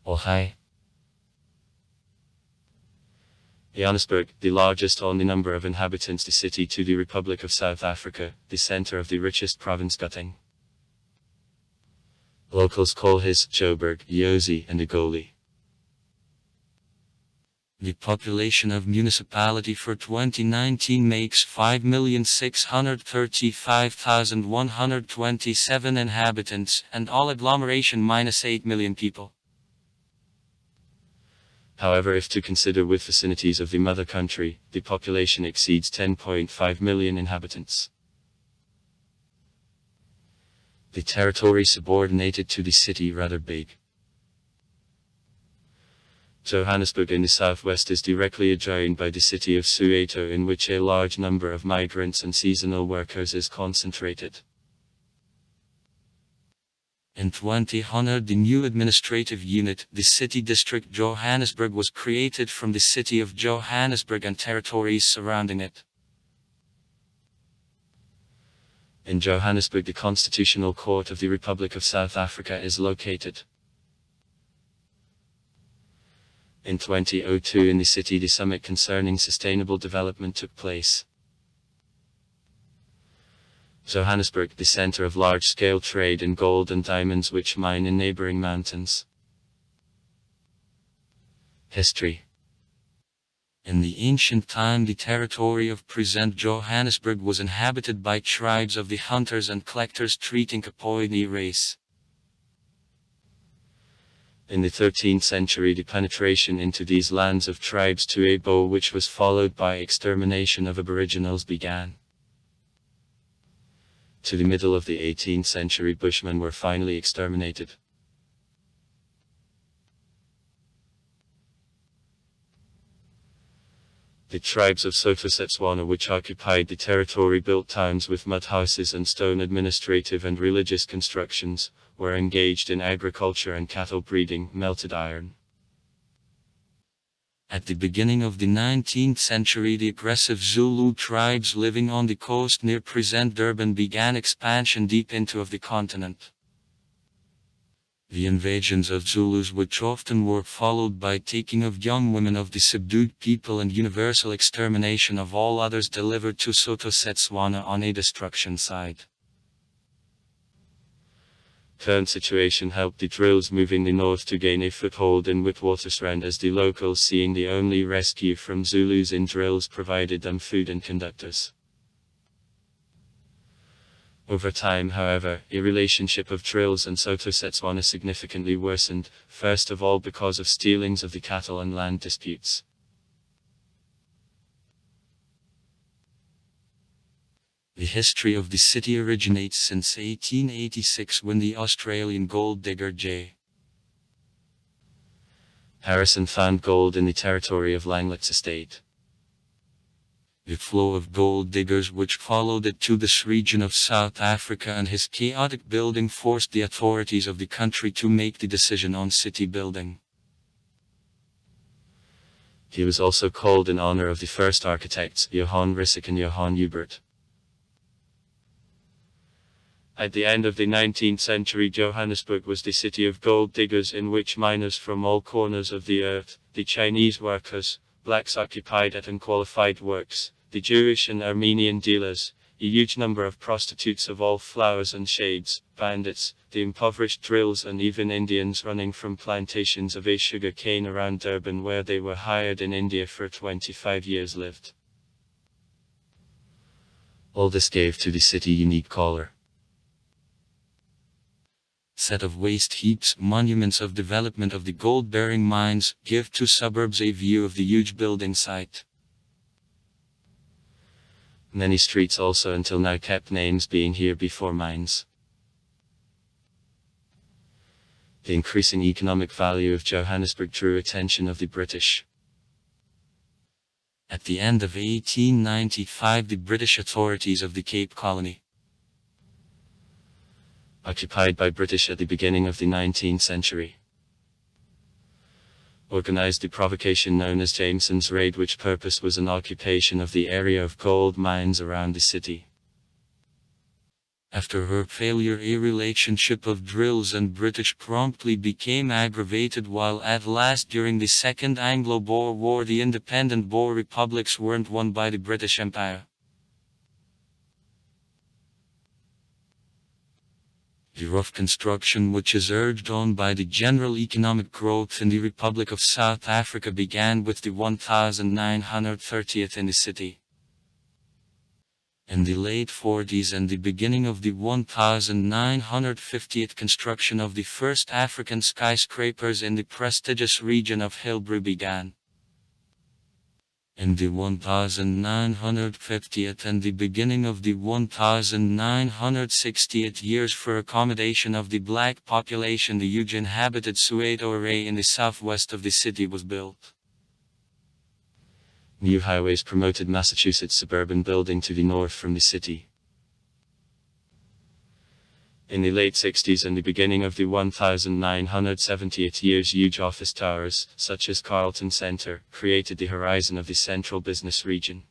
Oh hi. Johannesburg, the largest on the number of inhabitants, the city to the Republic of South Africa, the center of the richest province Gauteng. Locals call his Joburg, Yosi and Igoli. The population of municipality for 2019 makes 5,635,127 inhabitants, and all agglomeration minus 8 million people. However, if to consider with vicinities of the mother country, the population exceeds 10.5 million inhabitants. The territory subordinated to the city rather big. Johannesburg in the southwest is directly adjoined by the city of Soweto, in which a large number of migrants and seasonal workers is concentrated. In 2000, the new administrative unit, the City District Johannesburg, was created from the city of Johannesburg and territories surrounding it. In Johannesburg, the Constitutional Court of the Republic of South Africa is located. In 2002 in the city, the summit concerning sustainable development took place. Johannesburg, the center of large-scale trade in gold and diamonds which mine in neighboring mountains. History. In the ancient time, the territory of present Johannesburg was inhabited by tribes of the hunters and collectors treating Kapoini race. In the 13th century, the penetration into these lands of tribes to Abo, which was followed by extermination of aboriginals, began. To the middle of the 18th century, Bushmen were finally exterminated. The tribes of Sotho-Setswana, which occupied the territory, built towns with mud houses and stone administrative and religious constructions, were engaged in agriculture and cattle breeding, melted iron. At the beginning of the 19th century, the aggressive Zulu tribes living on the coast near present Durban began expansion deep into of the continent. The invasions of Zulus, which often were followed by taking of young women of the subdued people and universal extermination of all others, delivered to Sotho-Setswana on a destruction site. Current situation helped the drills moving the north to gain a foothold in Witwatersrand, as the locals, seeing the only rescue from Zulus in drills, provided them food and conductors. Over time, however, a relationship of drills and Sotho-Setswana significantly worsened, first of all because of stealings of the cattle and land disputes. The history of the city originates since 1886, when the Australian gold digger J. Harrison found gold in the territory of Langlet's estate. The flow of gold diggers which followed it to this region of South Africa and his chaotic building forced the authorities of the country to make the decision on city building. He was also called in honor of the first architects, Johann Rissik and Johann Hubert. At the end of the 19th century, Johannesburg was the city of gold diggers, in which miners from all corners of the earth, the Chinese workers, blacks occupied at unqualified works, the Jewish and Armenian dealers, a huge number of prostitutes of all flowers and shades, bandits, the impoverished drills, and even Indians running from plantations of sugar cane around Durban, where they were hired in India for 25 years, lived. All this gave to the city unique color. Set of waste heaps, monuments of development of the gold-bearing mines, give to suburbs a view of the huge building site. Many streets also until now kept names, being here before mines. The increasing economic value of Johannesburg drew attention of the British. At the end of 1895, the British authorities of the Cape Colony, occupied by British at the beginning of the 19th century, organized the provocation known as Jameson's Raid, which purpose was an occupation of the area of gold mines around the city. After her failure, a relationship of drills and British promptly became aggravated, while at last during the Second Anglo-Boer War the independent Boer republics weren't won by the British Empire. The rough construction, which is urged on by the general economic growth in the Republic of South Africa, began with the 1930th in the city. In the late 40s and the beginning of the 1950th, construction of the first African skyscrapers in the prestigious region of Hillbrow began. In the 1950th and the beginning of the 1960th years, for accommodation of the black population, the huge inhabited Soweto array in the southwest of the city was built. New highways promoted Massachusetts suburban building to the north from the city. In the late 60s and the beginning of the 1970th years, huge office towers, such as Carlton Center, created the horizon of the central business region.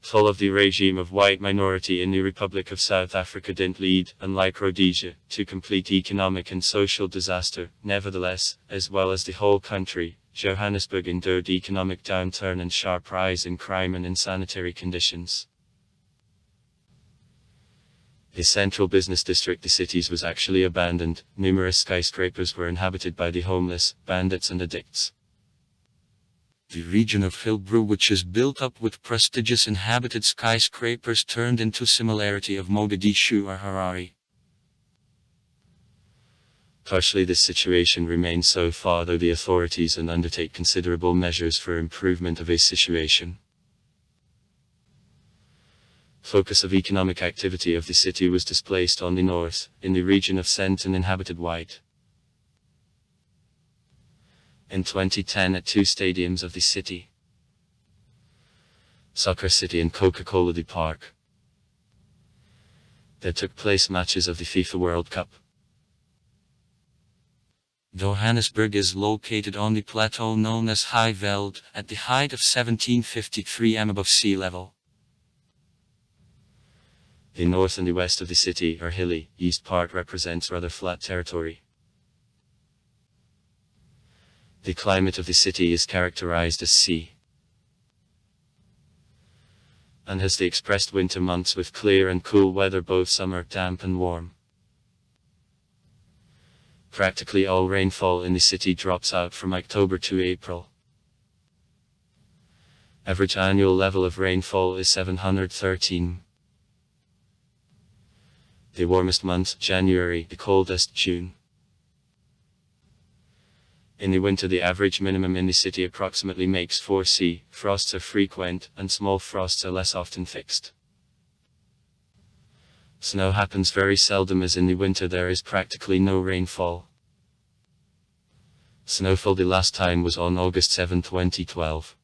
Fall of the regime of white minority in the Republic of South Africa didn't lead, unlike Rhodesia, to complete economic and social disaster. Nevertheless, as well as the whole country, Johannesburg endured economic downturn and sharp rise in crime and insanitary conditions. The central business district, the cities, was actually abandoned. Numerous skyscrapers were inhabited by the homeless, bandits and addicts. The region of Hillbrow, which is built up with prestigious inhabited skyscrapers, turned into similarity of Mogadishu or Harare. Partially this situation remains so far, though the authorities undertake considerable measures for improvement of a situation. Focus of economic activity of the city was displaced on the north, in the region of Sandton, inhabited white. In 2010, at two stadiums of the city, Soccer City and Coca-Cola the Park, there took place matches of the FIFA World Cup. Johannesburg is located on the plateau known as High Veld, at the height of 1753 m above sea level. The north and the west of the city are hilly, east part represents rather flat territory. The climate of the city is characterized as sea, and has the expressed winter months with clear and cool weather, both summer damp and warm. Practically all rainfall in the city drops out from October to April. Average annual level of rainfall is 713. The warmest months, January, the coldest, June. In the winter, the average minimum in the city approximately makes 4 C. Frosts are frequent, and small frosts are less often fixed. Snow happens very seldom, as in the winter there is practically no rainfall. Snowfall the last time was on August 7, 2012.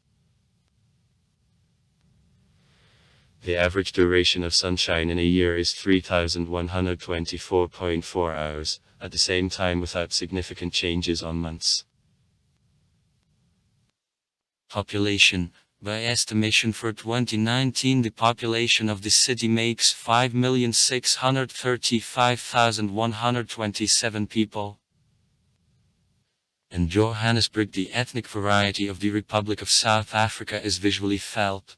The average duration of sunshine in a year is 3,124.4 hours, at the same time without significant changes on months. Population. By estimation for 2019, the population of the city makes 5,635,127 people. In Johannesburg, the ethnic variety of the Republic of South Africa is visually felt.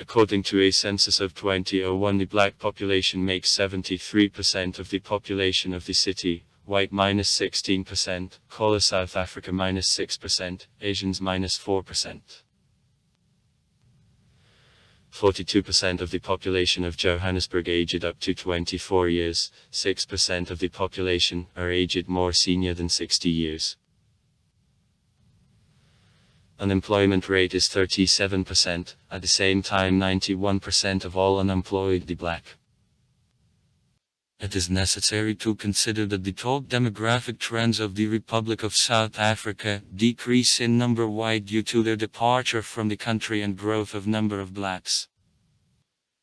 According to a census of 2001, the black population makes 73% of the population of the city, white -16%, Chola South Africa -6%, Asians -4%. 42% of the population of Johannesburg aged up to 24 years, 6% of the population are aged more senior than 60 years. Unemployment rate is 37%, at the same time 91% of all unemployed are black. It is necessary to consider that the top demographic trends of the Republic of South Africa: decrease in number white due to their departure from the country and growth of number of blacks.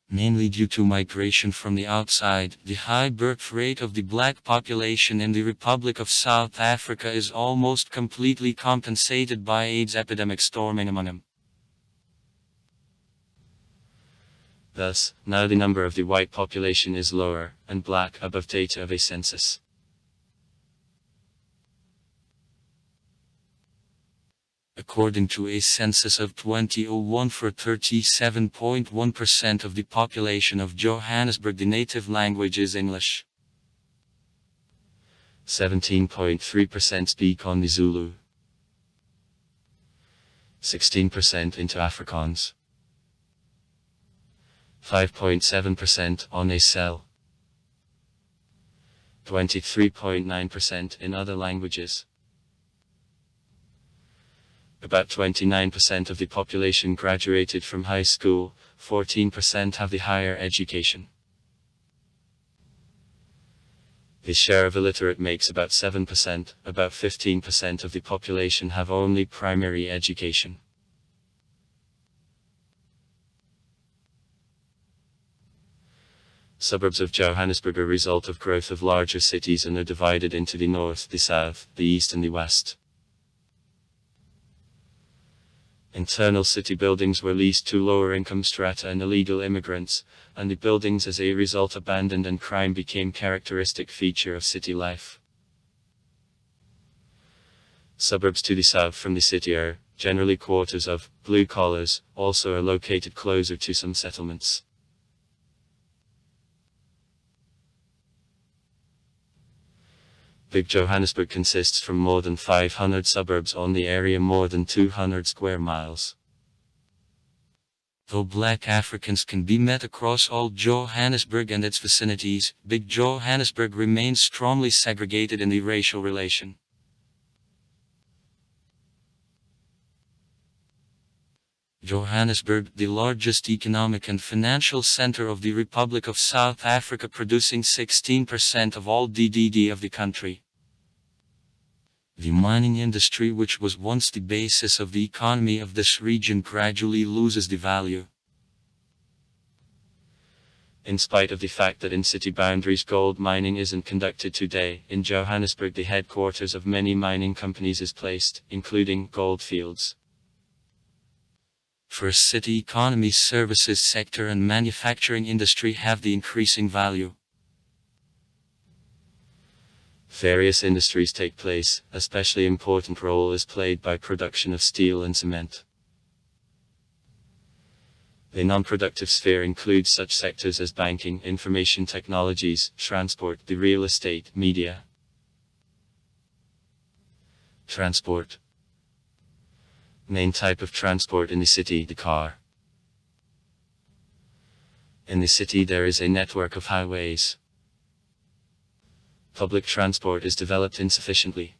mainly due to migration from the outside. The high birth rate of the black population in the Republic of South Africa is almost completely compensated by AIDS epidemic storming among them. Thus, now the number of the white population is lower, and black above data of a census. According to a census of 2001, for 37.1% of the population of Johannesburg, the native language is English. 17.3% speak only Zulu. 16% into Afrikaans. 5.7% on a cell. 23.9% in other languages. About 29% of the population graduated from high school, 14% have the higher education. The share of illiterate makes about 7%, about 15% of the population have only primary education. Suburbs of Johannesburg are a result of growth of larger cities and are divided into the north, the south, the east and the west. Internal city buildings were leased to lower income strata and illegal immigrants, and the buildings as a result abandoned, and crime became characteristic feature of city life. Suburbs to the south from the city are, generally quarters of, blue collars, also are located closer to some settlements. Big Johannesburg consists from more than 500 suburbs on the area more than 200 square miles. Though black Africans can be met across all Johannesburg and its vicinities, Big Johannesburg remains strongly segregated in the racial relation. Johannesburg, the largest economic and financial center of the Republic of South Africa, producing 16% of all GDP of the country. The mining industry, which was once the basis of the economy of this region, gradually loses the value. In spite of the fact that in city boundaries gold mining isn't conducted today, in Johannesburg the headquarters of many mining companies is placed, including gold fields. For city economy, services sector and manufacturing industry have the increasing value. Various industries take place, especially important role is played by production of steel and cement. The non-productive sphere includes such sectors as banking, information technologies, transport, the real estate, media. Transport. Main type of transport in the city, the car. In the city there is a network of highways. Public transport is developed insufficiently.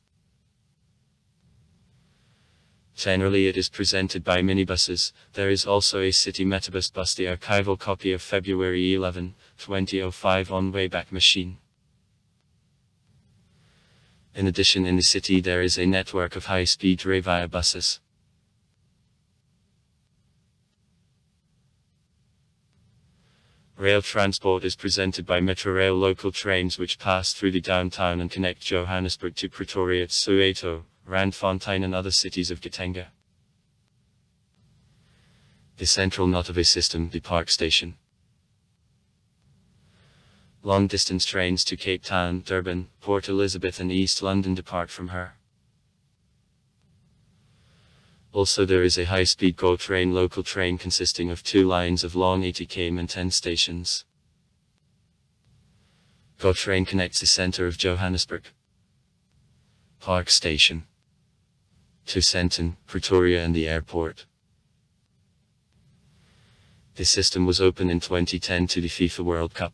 Generally it is presented by minibuses. There is also a city metrobus bus, the archival copy of February 11, 2005 on Wayback Machine. In addition, in the city there is a network of high-speed rail buses. Rail transport is presented by Metrorail local trains which pass through the downtown and connect Johannesburg to Pretoria, Soweto, Randfontein and other cities of Gauteng. The central node of a system, the Park Station. Long-distance trains to Cape Town, Durban, Port Elizabeth and East London depart from her. Also there is a high-speed GO train local train consisting of 2 lines of long 80 km and 10 stations. GO train connects the center of Johannesburg. Park Station. To Sandton, Pretoria and the airport. The system was opened in 2010 to the FIFA World Cup.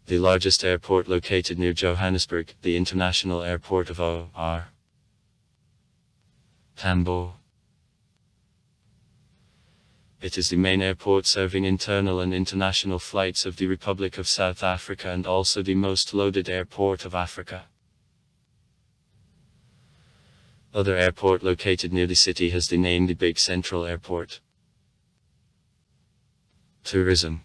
The largest airport located near Johannesburg, the International Airport of O.R. Tambo. It is the main airport serving internal and international flights of the Republic of South Africa and also the most loaded airport of Africa. Other airport located near the city has the name the Big Central Airport. Tourism.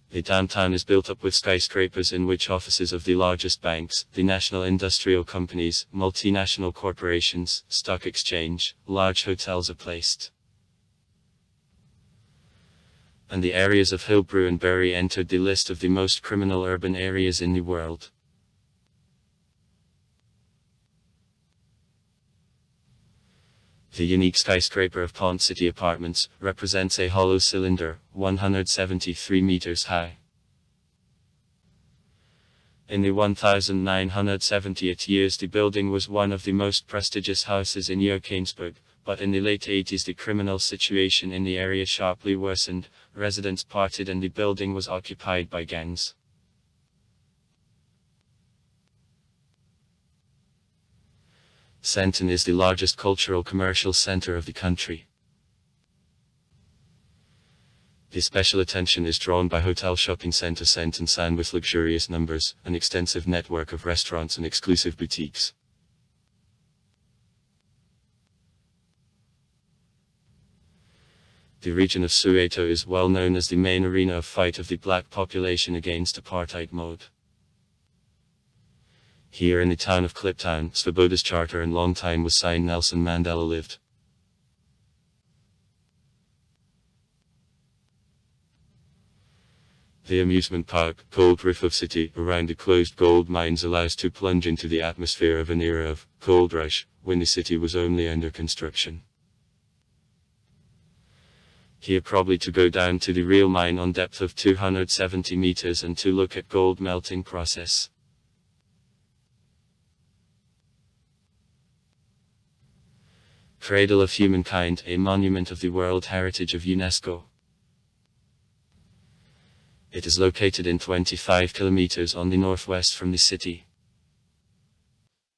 The downtown is built up with skyscrapers in which offices of the largest banks, the national industrial companies, multinational corporations, stock exchange, large hotels are placed. And the areas of Hillbrew and Bury entered the list of the most criminal urban areas in the world. The unique skyscraper of Pont City Apartments represents a hollow cylinder, 173 meters high. In the 1978 years the building was one of the most prestigious houses in Johannesburg, but in the late 80s the criminal situation in the area sharply worsened, residents parted and the building was occupied by gangs. Sandton is the largest cultural commercial center of the country. The special attention is drawn by hotel shopping center Sandton Sound with luxurious numbers, an extensive network of restaurants and exclusive boutiques. The region of Soweto is well known as the main arena of fight of the black population against apartheid mode. Here in the town of Kliptown, Svoboda's charter and long time was signed. Nelson Mandela lived. The amusement park, Gold Reef of City, around the closed gold mines allows to plunge into the atmosphere of an era of gold rush, when the city was only under construction. Here probably to go down to the real mine on depth of 270 meters and to look at gold melting process. Cradle of Humankind, a monument of the World Heritage of UNESCO. It is located in 25 kilometers on the northwest from the city.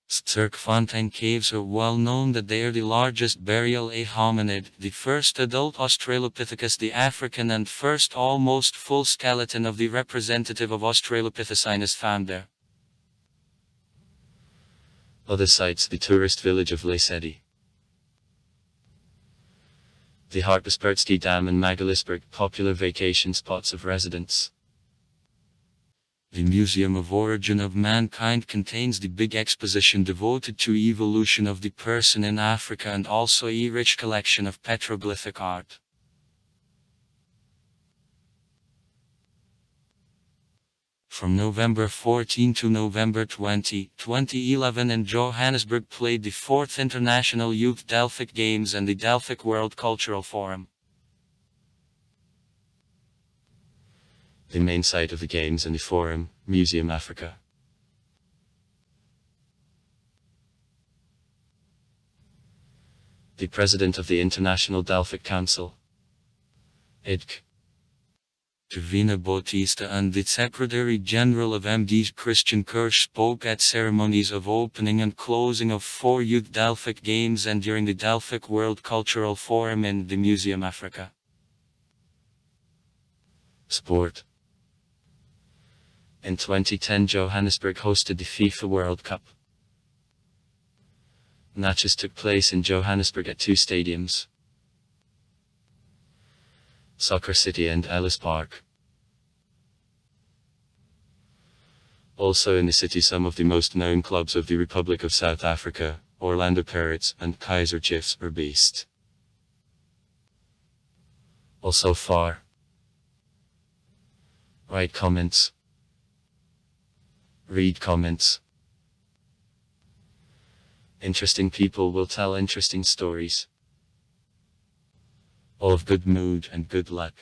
Sterkfontein caves are well known that they are the largest burial a hominid, the first adult Australopithecus, the African and first almost full skeleton of the representative of Australopithecine is found there. Other sites: the tourist village of Lesedi, the Hartbeespoortski Dam and Magaliesberg, popular vacation spots of residents. The Museum of Origin of Mankind contains the big exposition devoted to evolution of the person in Africa and also a rich collection of petroglyphic art. From November 14 to November 20, 2011 in Johannesburg played the 4th International Youth Delphic Games and the Delphic World Cultural Forum. The main site of the games and the forum, Museum Africa. The President of the International Delphic Council, IDC, Davina Bautista, and the Secretary General of MDs Christian Kirsch spoke at ceremonies of opening and closing of 4 Youth Delphic Games and during the Delphic World Cultural Forum in the Museum Africa. Sport. In 2010 Johannesburg hosted the FIFA World Cup. Matches took place in Johannesburg at 2 stadiums, Soccer City and Ellis Park. Also in the city some of the most known clubs of the Republic of South Africa, Orlando Pirates and Kaizer Chiefs, are based. Also far. Write comments. Read comments. Interesting people will tell interesting stories. All of good mood and good luck.